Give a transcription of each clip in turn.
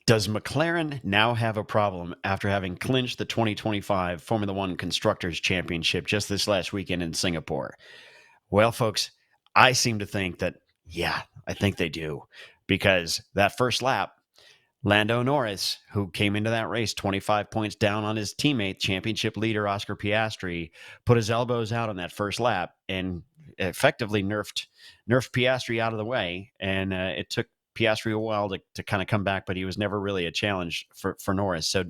Does McLaren now have a problem after having clinched the 2025 Formula One Constructors Championship just this last weekend in Singapore? Well, folks, I seem to think that, yeah, I think they do. Because that first lap, Lando Norris, who came into that race 25 points down on his teammate, championship leader Oscar Piastri, put his elbows out on that first lap and effectively nerfed Piastri out of the way. And it took Piastri a while to kind of come back, but he was never really a challenge for Norris. So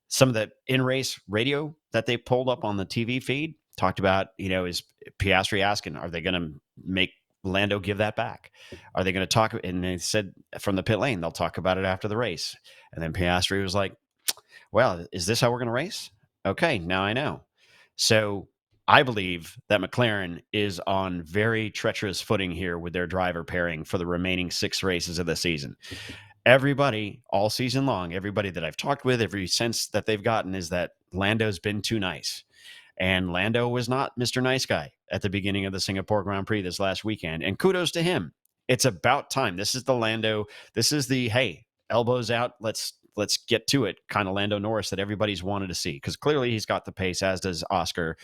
some of the in-race radio that they pulled up on the TV feed talked about, is Piastri asking, are they going to make Lando give that back? Are they going to talk? And they said from the pit lane, they'll talk about it after the race. And then Piastri was like, well, is this how we're going to race? Okay, now I know. So I believe that McLaren is on very treacherous footing here with their driver pairing for the remaining 6 races of the season. Everybody all season long, everybody that I've talked with, every sense that they've gotten is that Lando's been too nice. And Lando was not Mr. Nice Guy at the beginning of the Singapore Grand Prix this last weekend. And kudos to him. It's about time. This is the Lando. This is the, hey, elbows out. Let's get to it kind of Lando Norris that everybody's wanted to see. Because clearly he's got the pace, as does Oscar.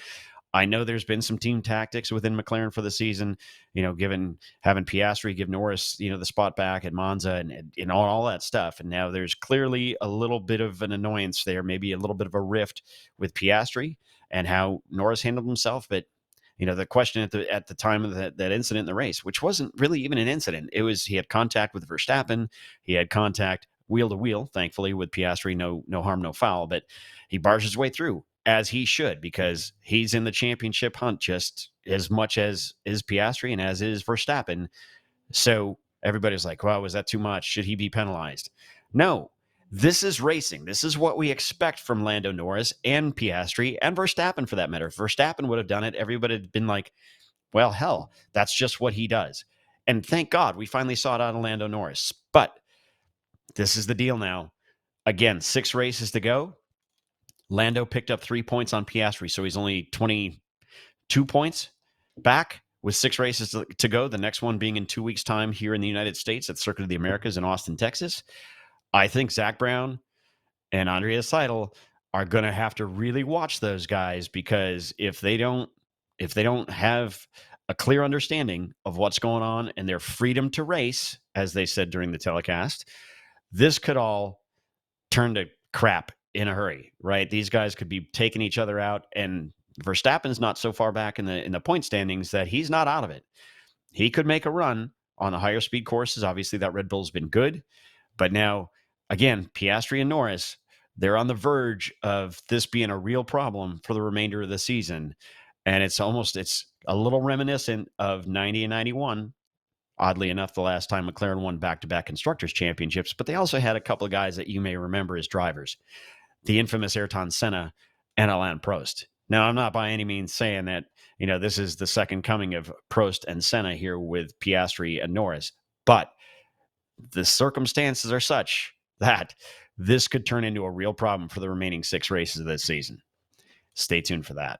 I know there's been some team tactics within McLaren for the season, having Piastri give Norris, the spot back at Monza and all that stuff. And now there's clearly a little bit of an annoyance there, maybe a little bit of a rift with Piastri and how Norris handled himself. But, the question at the time of that incident in the race, which wasn't really even an incident, it was he had contact with Verstappen. He had contact wheel to wheel, thankfully, with Piastri, no harm, no foul. But he barged his way through, as he should, because he's in the championship hunt just as much as is Piastri and as is Verstappen. So everybody's like, well, was that too much? Should he be penalized? No, this is racing. This is what we expect from Lando Norris and Piastri and Verstappen, for that matter. If Verstappen would have done it, everybody had been like, well, hell, that's just what he does. And thank God we finally saw it out of Lando Norris. But this is the deal now. Again, 6 races to go. Lando picked up 3 points on Piastri, so he's only 22 points back with 6 races to go. The next one being in 2 weeks' time here in the United States at Circuit of the Americas in Austin, Texas. I think Zach Brown and Andrea Seidel are going to have to really watch those guys, because if they don't have a clear understanding of what's going on and their freedom to race, as they said during the telecast, this could all turn to crap in a hurry, right? These guys could be taking each other out, and Verstappen's not so far back in the point standings that he's not out of it. He could make a run on the higher speed courses. Obviously, that Red Bull's been good, but now, again, Piastri and Norris, they're on the verge of this being a real problem for the remainder of the season. And it's a little reminiscent of 90 and 91. Oddly enough, the last time McLaren won back-to-back Constructors Championships, but they also had a couple of guys that you may remember as drivers, the infamous Ayrton Senna and Alain Prost. Now, I'm not by any means saying that, this is the second coming of Prost and Senna here with Piastri and Norris, but the circumstances are such that this could turn into a real problem for the remaining 6 races of this season. Stay tuned for that.